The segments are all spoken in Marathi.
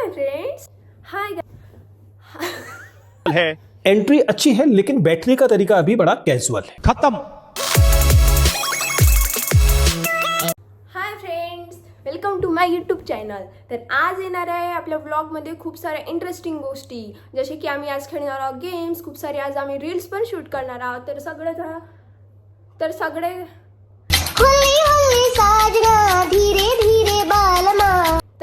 हाय फ्रेंड्स, हाय है। एंट्री अच्छी है लेकिन बैठने का तरीका अभी बड़ा कैजुअल है। खत्म। Hi friends, welcome to my YouTube channel. तर आज येणार आहे आपल्या व्लॉगमध्ये खूप साऱ्या इंटरेस्टिंग गोष्टी, जसे की आम्ही आज खेळणार आहोत गेम्स, खूप सारे आज आम्ही रील्स पण शूट करणार आहोत. तर सगळे तर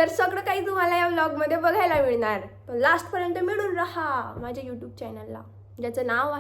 सगळं काही तुम्हाला या व्लॉगमध्ये बघायला मिळणार. तर लास्टपर्यंत मिळून राहा माझ्या यूट्यूब चॅनलला, ज्याचं नाव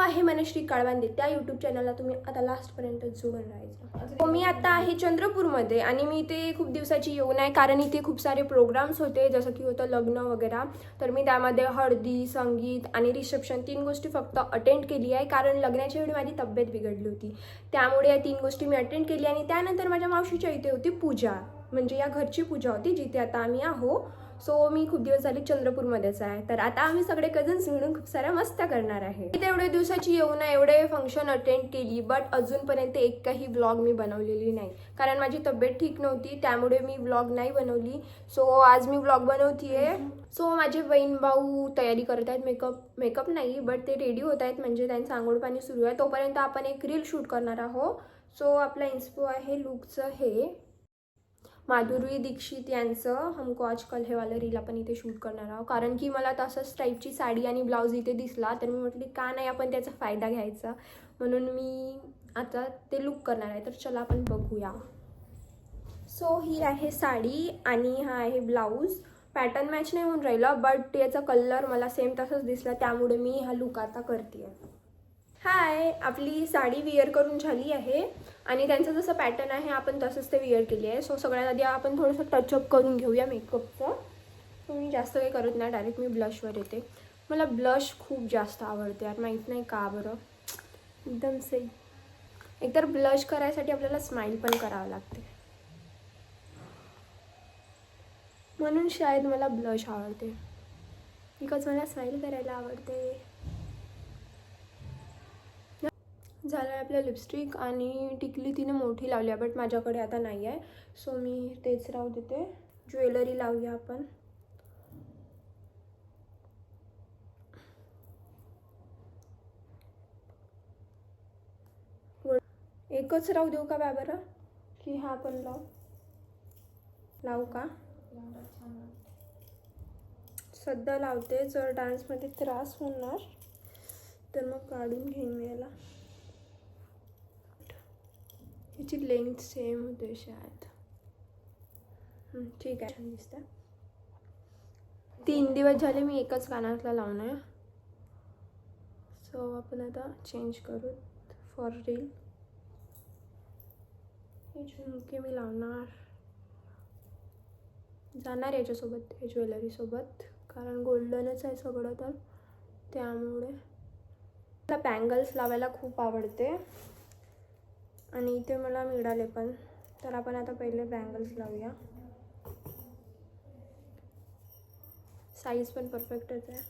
आहे मनश्री काळवांदे. त्या यूट्यूब चॅनलला तुम्ही आता लास्टपर्यंत जोडून राहायचं. मी आता आहे चंद्रपूरमध्ये आणि मी इथे खूप दिवसाची येऊन आहे, कारण इथे खूप सारे प्रोग्राम्स होते, जसं की होतं लग्न वगैरे. तर मी त्यामध्ये हळदी, संगीत आणि रिसेप्शन 3 गोष्टी फक्त अटेंड केली आहे, कारण लग्नाच्या वेळी माझी तब्येत बिघडली होती. त्यामुळे या 3 गोष्टी मी अटेंड केली. आणि त्यानंतर माझ्या मावशीच्या इथे होती पूजा, म्हणजे या घरची पूजा होती जिथे आता आम्ही आहो. सो मी खूप दिवस झाले चंद्रपूरमध्येच आहे. तर आता आम्ही सगळे कझन्स मिळून खूप साऱ्या मस्त्या करणार आहे. इथे एवढे दिवसाची येऊन एवढे फंक्शन अटेंड केली, बट अजूनपर्यंत एक काही व्लॉग मी बनवलेली नाही, कारण माझी तब्येत ठीक नव्हती. त्यामुळे मी व्लॉग नाही बनवली. सो आज मी व्लॉग बनवतीये. सो माझे बहीण भाऊ तयारी करत आहेत, मेकअप नाही, बट ते रेडी होत आहेत, म्हणजे त्यांचं आंघोळ पाणी सुरू आहे. तोपर्यंत आपण एक रील शूट करणार आहोत. सो आपला इन्स्पो आहे लुकचं हे माधुरी दीक्षित यांचं हमको आजकल हे वाला रील आपण इथे शूट करणार आहोत, कारण की मला तसंच टाईपची साडी आणि ब्लाऊज इथे दिसला, तर मी म्हटली का नाही आपण त्याचा फायदा घ्यायचा, म्हणून मी आता ते लुक करणार आहे. तर चला आपण बघूया. सो ही आहे साडी आणि हा आहे ब्लाऊज. पॅटर्न मॅच नाही होऊन राहिला, बट याचा कलर मला सेम तसंच दिसला, त्यामुळे मी हा लुक आता करते. हाय, आपली साडी विअर करून झाली आहे आणि त्यांचं जसं पॅटर्न आहे आपण तसंच ते विअर केली आहे. सो सगळ्यात आधी आपण थोडंसं टचअप करून घेऊया मेकअपचं. सो मी जास्त काही करत नाही, डायरेक्ट मी ब्लशवर येते. मला ब्लश खूप जास्त आवडते यार, माहीत नाही का बरं, एकदम सही. एकतर ब्लश करायसाठी आपल्याला स्माईल पण करावं लागते, म्हणून शायद मला ब्लश आवडते, बिकॉज मला स्माईल करायला आवडते. झालं आहे आपलं लिपस्टिक आणि टिकली तिने मोठी लावली आहे, बट माझ्याकडे आता नाही आहे. सो मी तेच राहू देते. ज्वेलरी लावूया आपण. एकच राहू देऊ का बरं, की हा पण लावू का? सध्या लावते, जर डान्समध्ये त्रास होणार तर मग काढून घेईन मी याला. याची लेंथ सेम होते शायद. ठीक आहे, छान दिसतं. 3 दिवस झाले मी एकच कानातला लावून आहे. सो आपण आता चेंज करू फॉर रील. हे झुमके मी लावणार, जाणार याच्यासोबत, हे ज्वेलरीसोबत, कारण गोल्डनच आहे सगळं, तर त्यामुळे मला बँगल्स लावायला खूप आवडते आणि इथे मला मिळाले पण. तर आपण आता पहिले बँगल्स लावूया. साईज पण परफेक्टच आहे,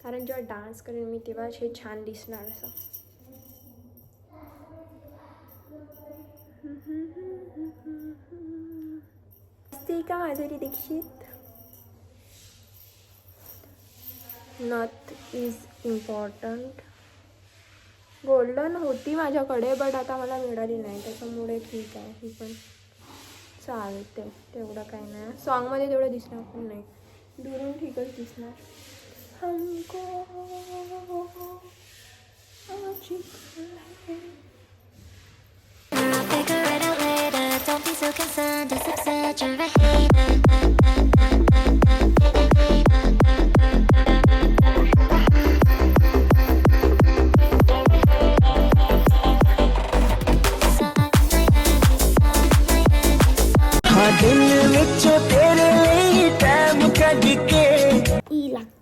कारण जेव्हा डान्स करेन मी तेव्हा हे छान दिसणार असं. असते का माधुरी दीक्षित? नथ इज इम्पॉर्टंट. गोल्डन होती माझ्याकडे, बट आता मला मिळाली नाही, त्याच्यामुळे ठीक आहे, ही पण चालते, तेवढं काही नाही. सॉन्गमध्ये तेवढं दिसणार पण नाही, दुरून ठीकच दिसणार. हमको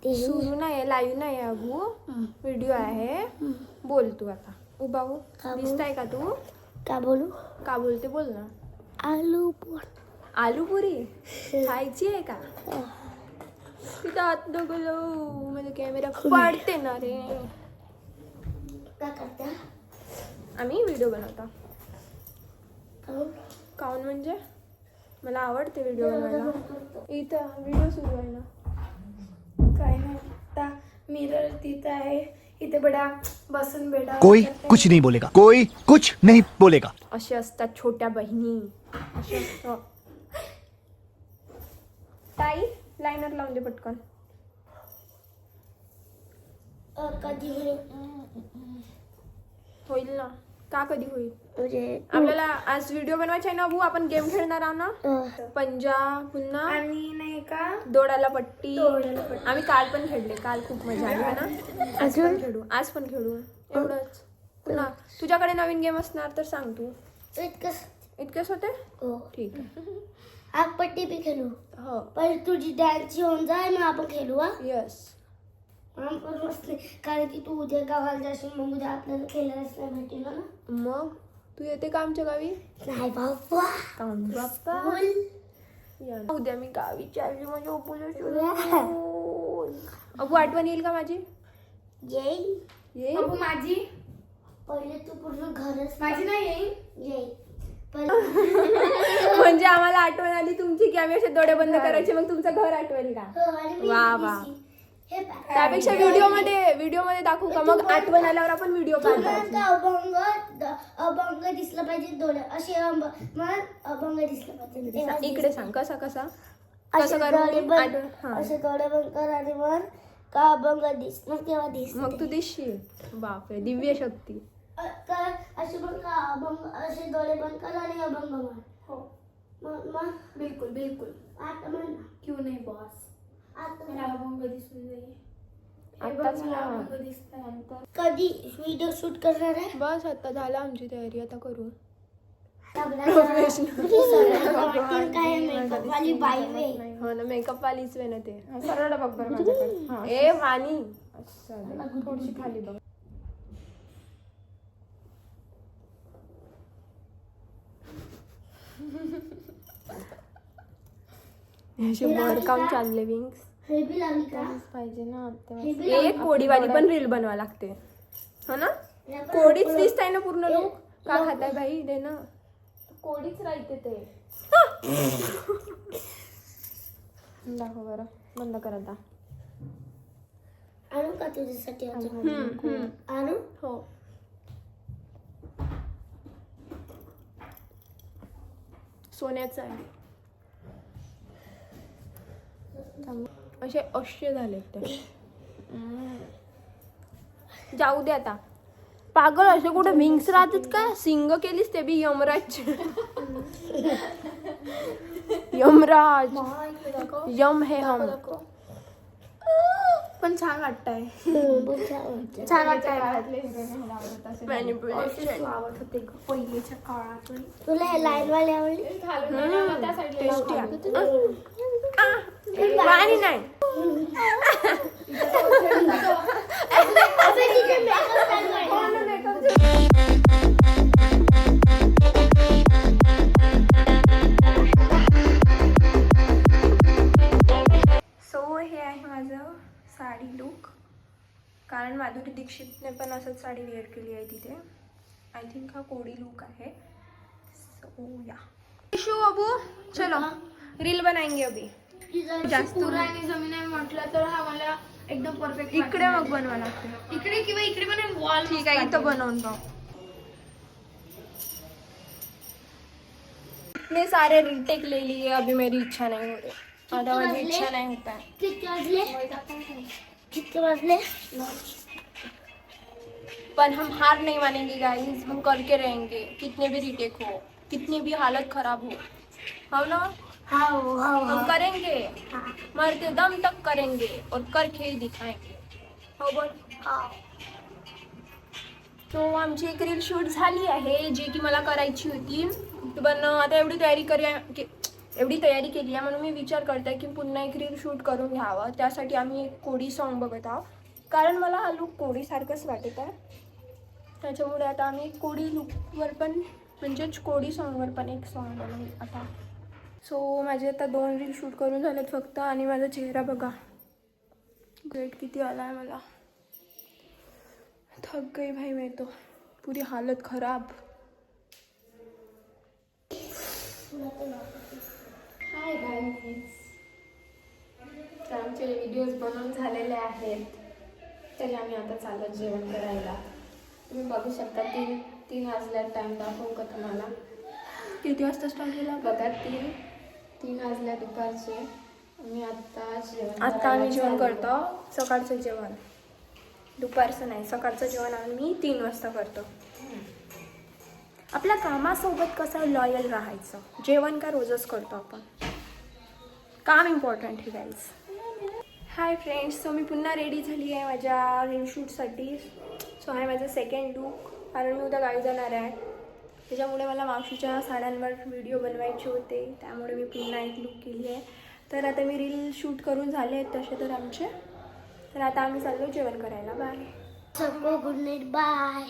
सुरू नाही, लाईव्ह नाही अगू, व्हिडिओ आहे. बोल तू आता, उभा हो. दिसताय का तू? का बोलू? का बोलते, बोल ना. आलू पुरी खायची आहे का? तिथं आत नको जाऊ, माझा कॅमेरा पडते ना रे. काय करता? आम्ही व्हिडिओ बनवतो. काऊन म्हणजे मला आवडते व्हिडिओ बनवायला. इथं व्हिडिओ सुरू आहे ना. काय नाही आता मिरर तिथं आहे. इथे बेटा बसून बेटा कोई कुछ नहीं बोलेगा, कोई कुछ नहीं बोलेगा. असे असतात छोट्या बहिणी. असे असतं. ताई लायनर लावून दे पटकन. कधी होईल होईल ना. का कधी होईल? म्हणजे आपल्याला आज व्हिडिओ बनवायचा आहे ना भाऊ. आपण गेम खेळणार आहोत ना. पंजा पुन्हा आणि नाही का दोडाला पट्टी. आम्ही काल पण खेळले. काल खूप मजा आली है ना. आज पण खेळू. आज पण खेळू. एवढंच. पुन्हा तुझ्याकडे नवीन गेम असणार तर सांग तू. इतकेच होते. हो ठीक आहे. आग पट्टी भी खेळू. हो पण तुझी डॅन्सची होऊन जाय मग आपण खेळू. हा यस. पण मस्त कारण की तू उद्या गावाला जाशील मग उद्या आपल्याला खेळायलाच नाही भेटेल ना. मग तू येते का आमच्या गावी? नाही बाबा काऊन बाप्पा. बोल या ना. उद्या मी गावी चालली म्हणजे अबू आठवण येईल का माझी? येईल. येईल. अबू माझी पहिले तू पूर्ण घरच माझी नाही येईल. येईल. पण म्हणजे आम्हाला आठवण आली तुमची की आम्ही असे डोळे बंद करायचे मग तुमचं घर आठवेल का? हो, आणि मी वा वा. हे पाय. त्यापेक्षा व्हिडिओ मध्ये दाखवू का? मग आठवण आल्यावर आपण व्हिडिओ तुला काढतो. का अभंग दिसलं पाहिजे डोळे असे मग अभंग दिसलं पाहिजे तेव्हा इकडे सांग कसा कसा असे कसं डोळे करू? बंद हा. असे डोळे बंद कर आणि मग का अभंग दिस मग तेव्हा दिस मग तू दिसशील. बापरे दिव्य शक्ती. असे पण का अभंग असे डोळे बंद कर आणि अभंग म्हण. हो मग बिलकुल बिलकुल. आता म्हण ना. क्यों नाही बॉस. आता मला अभंग दिसून जाईल. आत्ताच मला ना. अभंग दिसल्यानंतर कधी व्हिडिओ शूट करणार आहे? बस आता झालं आमची तयारी. आता करू. काय मेकअप वाली बाई वे. हो ना. मेकअप वालीच वे ना ते. सरळ बघ बरं माझ्याकडे. ए वाणी. असं थोडीशी खाली बघ. असे भरकाम चालले विंग्स हे बी लावली का? पाहिजे ना हे बी लावली. एक कोडीवाली पण रील बनवा लागते हो ना. कोडीच दिसताय ना पूर्ण लोक. का खाताय भाई दे ना. कोडीच राहते ते. दाखव बरं. बंद कर आता. आणू का तुझ्यासाठी अजून? आणू हो. सोन्याचं आहे. असे झाले ते. जाऊ दे आता. पागल असे कुठे विंग्स राहतात का? सिंग केलीस ते बी यमराज. यमराज. यम हे हम. पण छान वाटतंय. छान वाटतंय. Manipulation. आवडत होते पहिलेच्या काळात. तुला हे लाईन वाले आवडले? टेस्टी आहे. वाणी नाही. अबे तिथे makeup चालू आहे. सो हे आहे माझं साडी लुक. कारण माधुरी दीक्षितने पण असंच साडी वेअर केली आहे तिथे. आय थिंक हा कोडी लुक आहे. सो या शो अबू चलो रील बनाएंगे अभी. जास्त आणि जमीन आहे म्हटलं तर हा मला एकदम परफेक्ट. इकडे मग बनवा लागते. इकडे किंवा इकडे पण वॉल. ठीक आहे इथं बनवून पाहू. इतने सारे रीटेक ले लिए. अभी मेरी इच्छा नहीं हो रही. आता माझी इच्छा नहीं होता है. किती वाजले? किती वाजले? पर हम हार नहीं मानेंगे गाइस. हम करके रहेंगे कितने भी रीटेक हो, कितनी भी हालत खराब हो ना. हाव हाव हम करेंगे. मरते दम तक करेंगे और करके ही दिखाएंगे. हो बोल. तो आमची एक रील शूट झाली आहे जी की मला करायची होती. पण आता एवढी तयारी केली आहे म्हणून मी विचार करते की पुन्हा एक रील शूट करून घ्यावं. त्यासाठी आम्ही एक कोडी सॉन्ग बघत आहोत. कारण मला हा लुक कोडीसारखंच वाटत आहे. त्याच्यामुळे आता आम्ही एक कोडी लुकवर पण म्हणजेच कोडी सॉन्गवर पण एक सॉन्ग बनवू आता. सो माझे आता 2 रील शूट करून झालेत फक्त. आणि माझा चेहरा बघा ग्रेट किती आला आहे मला. थक गई भाई मैं तो. पूरी हालत खराब. गाईज. तर आमचे व्हिडिओज बनवून झालेले आहेत, तरी आम्ही आता चाललो जेवण करायला. तुम्ही बघू शकता 3 वाजल्या. टाईम दाखवू का तुम्हाला? किती वाजता स्टार्ट केला? बघा 3 वाजल्या दुपारचे. आम्ही आता जेवण आता आम्ही करायला जेवण चाललो. करतो. सकाळचं जेवण, दुपारचं नाही, सकाळचं जेवण आम्ही 3 वाजता करतो. आपल्या कामासोबत कसं लॉयल राहायचं. जेवण का रोजच करतो आपण, काम इम्पॉर्टंट आहे गाईज. हाय फ्रेंड्स, सो मी पुन्हा रेडी झाली आहे माझ्या रील शूटसाठी. सो आहे माझं सेकंड लूक, कारण मी उद्या गावी जाणार आहे. त्याच्यामुळे मला मावशीच्या साड्यांवर व्हिडिओ बनवायचे होते, त्यामुळे मी पुन्हा एक लूक केली आहे. तर आता मी रील शूट करून झाले आहेत तसे तर आमचे. तर आता आम्ही चाललो जेवण करायला. बाय. सबको गुड नाईट, बाय.